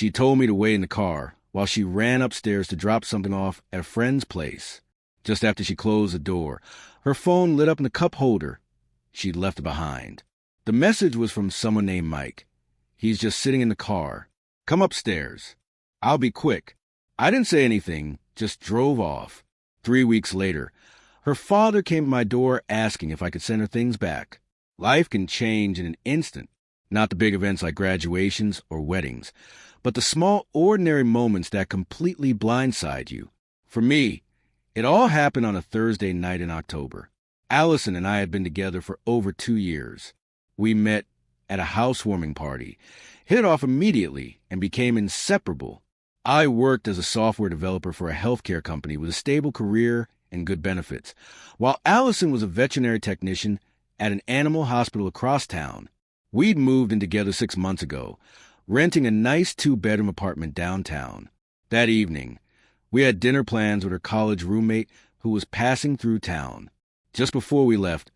She told me to wait in the car while she ran upstairs to drop something off at a friend's place. Just after she closed the door, her phone lit up in the cup holder she'd left behind. The message was from someone named Mike. He's just sitting in the car. Come upstairs. I'll be quick. I didn't say anything, just drove off. 3 weeks later, her father came to my door asking if I could send her things back. Life can change in an instant. Not the big events like graduations or weddings, but the small, ordinary moments that completely blindside you. For me, it all happened on a Thursday night in October. Allison and I had been together for over 2 years. We met at a housewarming party, hit it off immediately, and became inseparable. I worked as a software developer for a healthcare company with a stable career and good benefits, while Allison was a veterinary technician at an animal hospital across town. We'd moved in together 6 months ago, renting a nice 2-bedroom apartment downtown. That evening, we had dinner plans with her college roommate who was passing through town. Just before we left,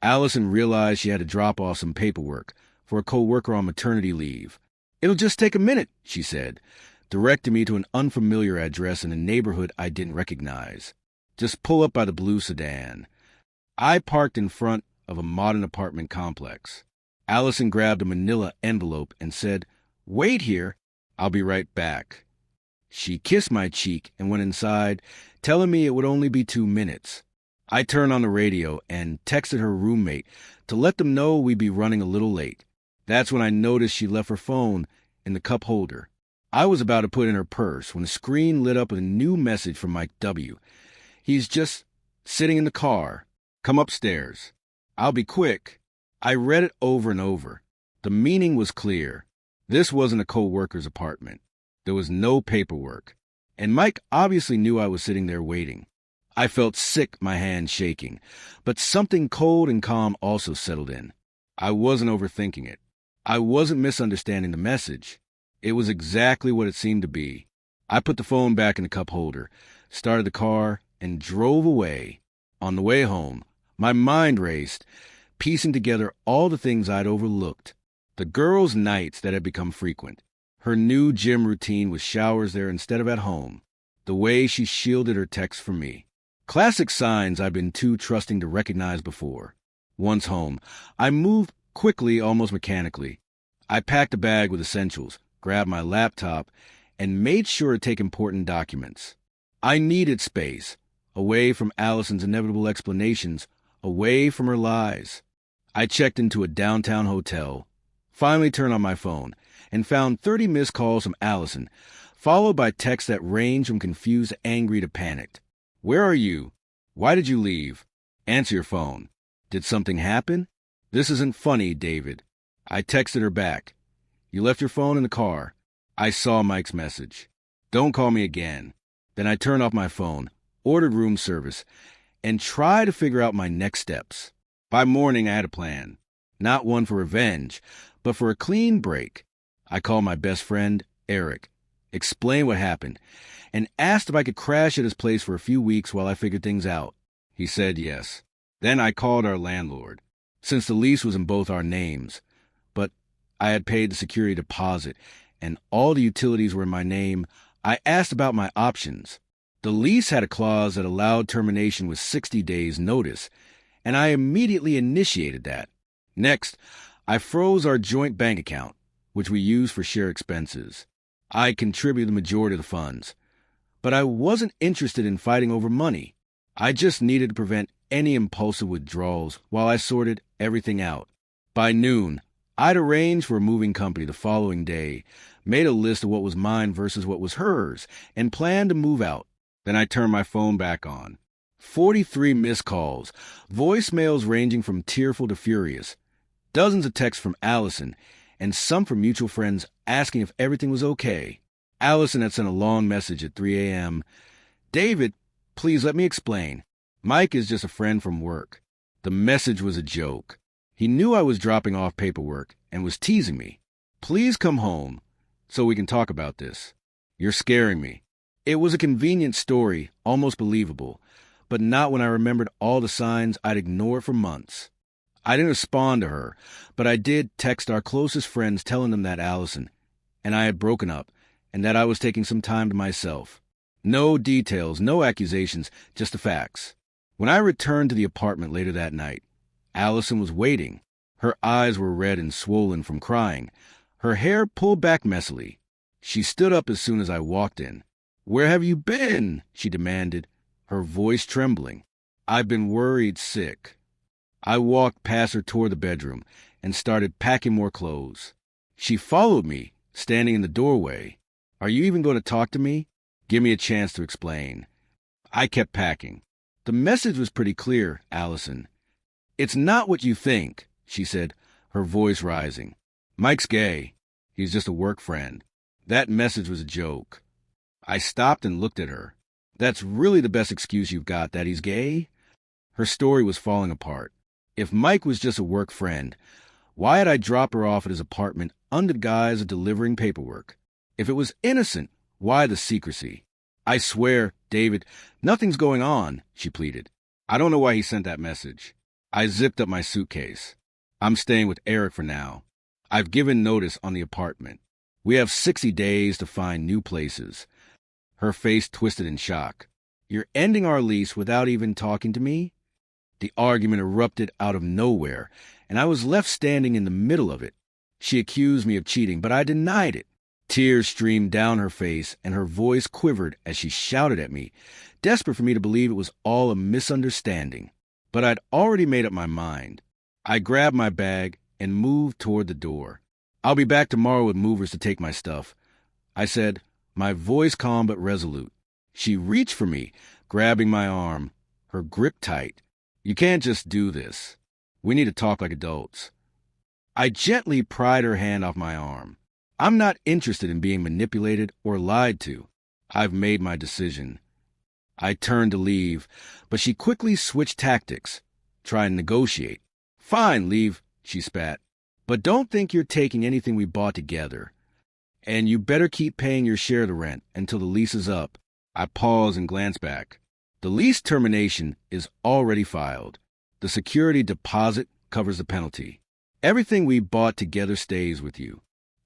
Allison realized she had to drop off some paperwork for a coworker on maternity leave. "It'll just take a minute," she said, directing me to an unfamiliar address in a neighborhood I didn't recognize. "Just pull up by the blue sedan." I parked in front of a modern apartment complex. Allison grabbed a manila envelope and said, "Wait here. I'll be right back." She kissed my cheek and went inside, telling me it would only be 2 minutes. I turned on the radio and texted her roommate to let them know we'd be running a little late. That's when I noticed she left her phone in the cup holder. I was about to put in her purse when the screen lit up with a new message from Mike W. "He's just sitting in the car. Come upstairs. I'll be quick." I read it over and over. The meaning was clear. This wasn't a co-worker's apartment. There was no paperwork. And Mike obviously knew I was sitting there waiting. I felt sick, my hands shaking. But something cold and calm also settled in. I wasn't overthinking it. I wasn't misunderstanding the message. It was exactly what it seemed to be. I put the phone back in the cup holder, started the car, and drove away. On the way home, my mind raced, piecing together all the things I'd overlooked. The girls' nights that had become frequent. Her new gym routine with showers there instead of at home. The way she shielded her texts from me. Classic signs I'd been too trusting to recognize before. Once home, I moved quickly, almost mechanically. I packed a bag with essentials, grabbed my laptop, and made sure to take important documents. I needed space, away from Allison's inevitable explanations, away from her lies. I checked into a downtown hotel, finally turned on my phone, and found 30 missed calls from Allison, followed by texts that ranged from confused to angry to panicked. "Where are you? Why did you leave? Answer your phone. Did something happen? This isn't funny, David." I texted her back. "You left your phone in the car." I saw Mike's message. "Don't call me again." Then I turned off my phone, ordered room service, and tried to figure out my next steps. By morning, I had a plan. Not one for revenge, but for a clean break. I called my best friend, Eric, explained what happened, and asked if I could crash at his place for a few weeks while I figured things out. He said yes. Then I called our landlord, since the lease was in both our names, but I had paid the security deposit, and all the utilities were in my name. I asked about my options. The lease had a clause that allowed termination with 60 days' notice, and I immediately initiated that. Next, I froze our joint bank account, which we used for shared expenses. I contributed the majority of the funds, but I wasn't interested in fighting over money. I just needed to prevent any impulsive withdrawals while I sorted everything out. By noon, I'd arranged for a moving company the following day, made a list of what was mine versus what was hers, and planned to move out. Then I turned my phone back on. 43 missed calls, voicemails ranging from tearful to furious, dozens of texts from Allison, and some from mutual friends asking if everything was okay. Allison had sent a long message at 3 a.m. "David, please let me explain. Mike is just a friend from work." The message was a joke. He knew I was dropping off paperwork and was teasing me. "Please come home so we can talk about this. You're scaring me." It was a convenient story, almost believable, but not when I remembered all the signs I'd ignored for months. I didn't respond to her, but I did text our closest friends telling them that Allison and I had broken up and that I was taking some time to myself. No details, no accusations, just the facts. When I returned to the apartment later that night, Allison was waiting. Her eyes were red and swollen from crying, her hair pulled back messily. She stood up as soon as I walked in. "Where have you been?" she demanded, her voice trembling. "I've been worried sick." I walked past her toward the bedroom and started packing more clothes. She followed me, standing in the doorway. "Are you even going to talk to me? Give me a chance to explain." I kept packing. "The message was pretty clear, Allison." "It's not what you think," she said, her voice rising. "Mike's gay. He's just a work friend. That message was a joke." I stopped and looked at her. "That's really the best excuse you've got, that he's gay?" Her story was falling apart. If Mike was just a work friend, why had I dropped her off at his apartment under the guise of delivering paperwork? If it was innocent, why the secrecy? "I swear, David, nothing's going on," she pleaded. "I don't know why he sent that message." I zipped up my suitcase. "I'm staying with Eric for now. I've given notice on the apartment. We have 60 days to find new places." Her face twisted in shock. "You're ending our lease without even talking to me?" The argument erupted out of nowhere, and I was left standing in the middle of it. She accused me of cheating, but I denied it. Tears streamed down her face, and her voice quivered as she shouted at me, desperate for me to believe it was all a misunderstanding. But I'd already made up my mind. I grabbed my bag and moved toward the door. "I'll be back tomorrow with movers to take my stuff," I said, my voice calm but resolute. She reached for me, grabbing my arm, her grip tight. "You can't just do this. We need to talk like adults." I gently pried her hand off my arm. "I'm not interested in being manipulated or lied to. I've made my decision." I turned to leave, but she quickly switched tactics, trying to negotiate. "Fine, leave," she spat. "But don't think you're taking anything we bought together. And you better keep paying your share of the rent until the lease is up." I paused and glanced back. "The lease termination is already filed. The security deposit covers the penalty. Everything we bought together stays with you.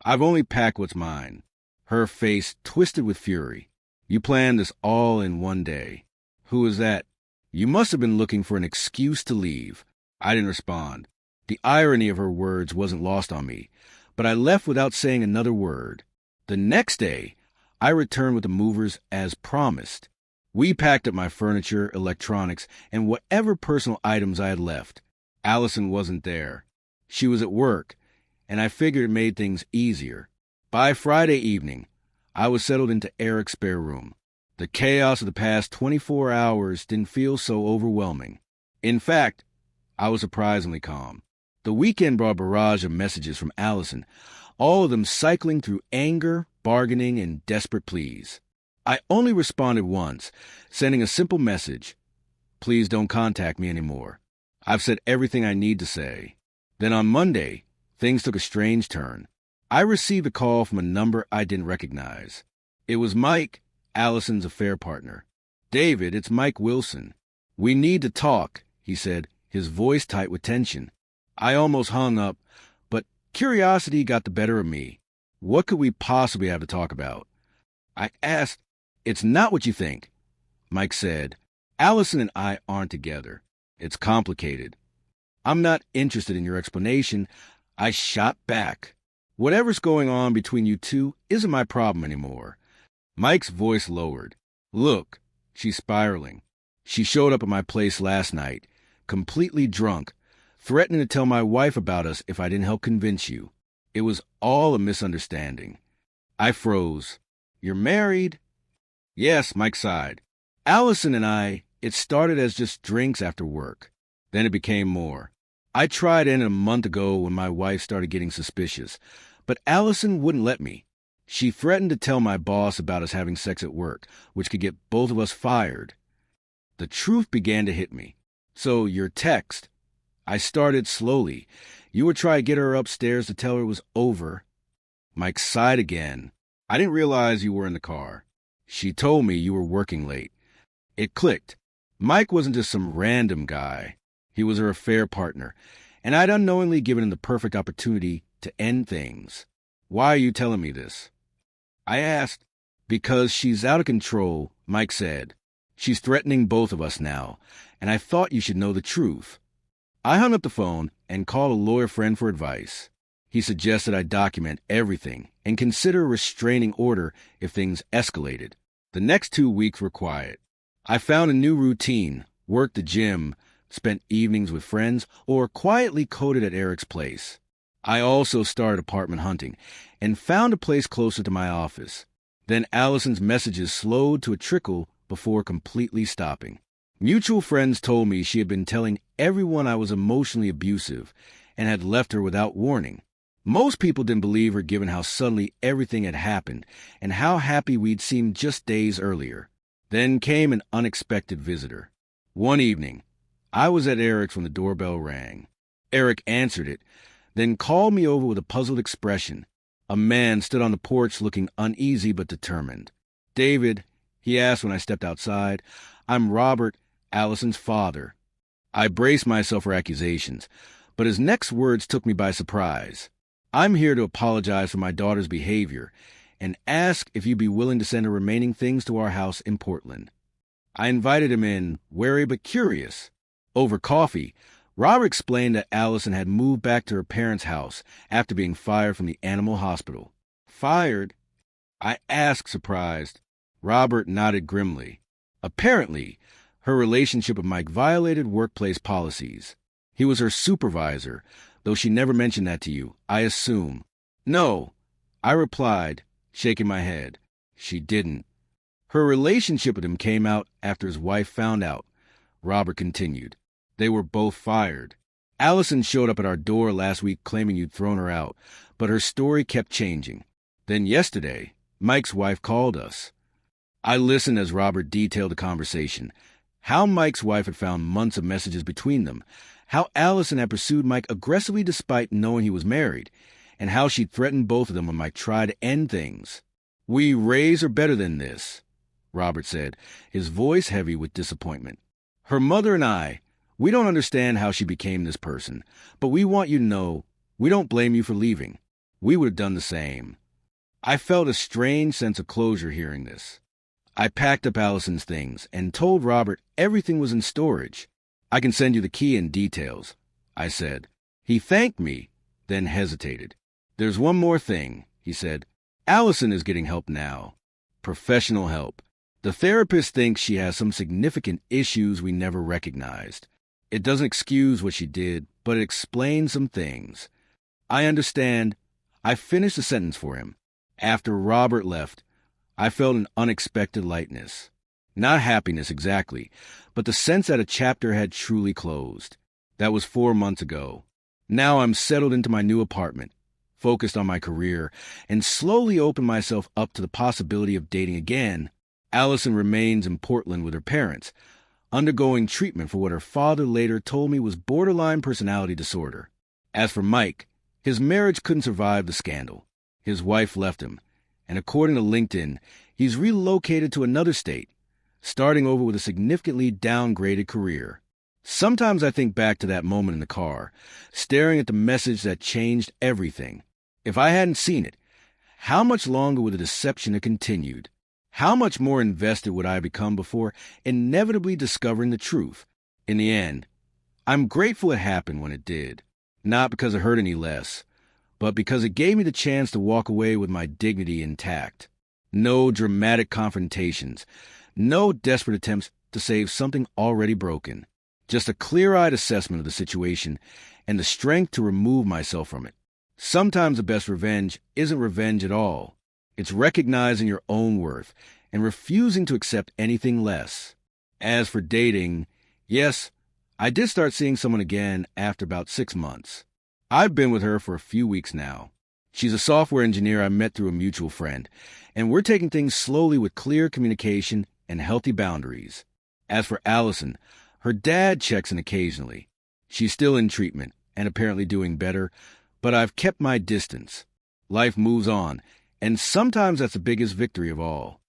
I've only packed what's mine." Her face twisted with fury. "You planned this all in one day." "Who is that?" "You must have been looking for an excuse to leave." I didn't respond. The irony of her words wasn't lost on me, but I left without saying another word. The next day, I returned with the movers as promised. We packed up my furniture, electronics, and whatever personal items I had left. Allison wasn't there. She was at work, and I figured it made things easier. By Friday evening, I was settled into Eric's spare room. The chaos of the past 24 hours didn't feel so overwhelming. In fact, I was surprisingly calm. The weekend brought a barrage of messages from Allison, all of them cycling through anger, bargaining, and desperate pleas. I only responded once, sending a simple message: "Please don't contact me anymore. I've said everything I need to say." Then on Monday, things took a strange turn. I received a call from a number I didn't recognize. It was Mike, Allison's affair partner. "David, it's Mike Wilson. We need to talk," he said, his voice tight with tension. I almost hung up, but curiosity got the better of me. What could we possibly have to talk about? I asked. "It's not what you think," Mike said. "Allison and I aren't together. It's complicated." "I'm not interested in your explanation," I shot back. "Whatever's going on between you two isn't my problem anymore." Mike's voice lowered. "Look, she's spiraling. She showed up at my place last night, completely drunk, threatening to tell my wife about us if I didn't help convince you. It was all a misunderstanding." I froze. "You're married?" "Yes," Mike sighed. "Allison and I, it started as just drinks after work. Then it became more. I tried in a month ago when my wife started getting suspicious, but Allison wouldn't let me. She threatened to tell my boss about us having sex at work, which could get both of us fired." The truth began to hit me. "So your text." I started slowly. "You were trying to get her upstairs to tell her it was over." Mike sighed again. "I didn't realize you were in the car. She told me you were working late." It clicked. Mike wasn't just some random guy. He was her affair partner, and I'd unknowingly given him the perfect opportunity to end things. "Why are you telling me this?" I asked. Because she's out of control, Mike said. She's threatening both of us now, and I thought you should know the truth. I hung up the phone and called a lawyer friend for advice. He suggested I document everything and consider a restraining order if things escalated. The next 2 weeks were quiet. I found a new routine, worked the gym, spent evenings with friends, or quietly coded at Eric's place. I also started apartment hunting and found a place closer to my office. Then Allison's messages slowed to a trickle before completely stopping. Mutual friends told me she had been telling everyone I was emotionally abusive and had left her without warning. Most people didn't believe her given how suddenly everything had happened and how happy we'd seemed just days earlier. Then came an unexpected visitor. One evening, I was at Eric's when the doorbell rang. Eric answered it, then called me over with a puzzled expression. A man stood on the porch looking uneasy but determined. "David," he asked when I stepped outside, "I'm Robert, Allison's father." I braced myself for accusations, but his next words took me by surprise. "I'm here to apologize for my daughter's behavior and ask if you'd be willing to send her remaining things to our house in Portland." I invited him in, wary but curious. Over coffee, Robert explained that Allison had moved back to her parents' house after being fired from the animal hospital. "Fired?" I asked, surprised. Robert nodded grimly. Apparently, her relationship with Mike violated workplace policies. He was her supervisor, though she never mentioned that to you, I assume. "No," I replied, shaking my head. She didn't. Her relationship with him came out after his wife found out. Robert continued. They were both fired. Allison showed up at our door last week claiming you'd thrown her out, but her story kept changing. Then yesterday, Mike's wife called us. I listened as Robert detailed the conversation. How Mike's wife had found months of messages between them, how Allison had pursued Mike aggressively despite knowing he was married, and how she'd threatened both of them when Mike tried to end things. "We raise her better than this," Robert said, his voice heavy with disappointment. "Her mother and I, we don't understand how she became this person, but we want you to know we don't blame you for leaving. We would have done the same." I felt a strange sense of closure hearing this. I packed up Allison's things and told Robert everything was in storage. "I can send you the key and details," I said. He thanked me, then hesitated. "There's one more thing," he said. "Allison is getting help now. Professional help. The therapist thinks she has some significant issues we never recognized. It doesn't excuse what she did, but it explains some things." I understand. I finished the sentence for him. After Robert left, I felt an unexpected lightness. Not happiness exactly, but the sense that a chapter had truly closed. That was 4 months ago. Now I'm settled into my new apartment, focused on my career, and slowly opened myself up to the possibility of dating again. Allison remains in Portland with her parents, undergoing treatment for what her father later told me was borderline personality disorder. As for Mike, his marriage couldn't survive the scandal. His wife left him, and according to LinkedIn, he's relocated to another state, starting over with a significantly downgraded career. Sometimes I think back to that moment in the car, staring at the message that changed everything. If I hadn't seen it, how much longer would the deception have continued? How much more invested would I become before inevitably discovering the truth? In the end, I'm grateful it happened when it did. Not because it hurt any less, but because it gave me the chance to walk away with my dignity intact. No dramatic confrontations, no desperate attempts to save something already broken. Just a clear-eyed assessment of the situation and the strength to remove myself from it. Sometimes the best revenge isn't revenge at all. It's recognizing your own worth and refusing to accept anything less. As for dating, yes, I did start seeing someone again after about 6 months. I've been with her for a few weeks now. She's a software engineer I met through a mutual friend, and we're taking things slowly with clear communication and healthy boundaries. As for Allison, her dad checks in occasionally. She's still in treatment and apparently doing better, but I've kept my distance. Life moves on, and sometimes that's the biggest victory of all.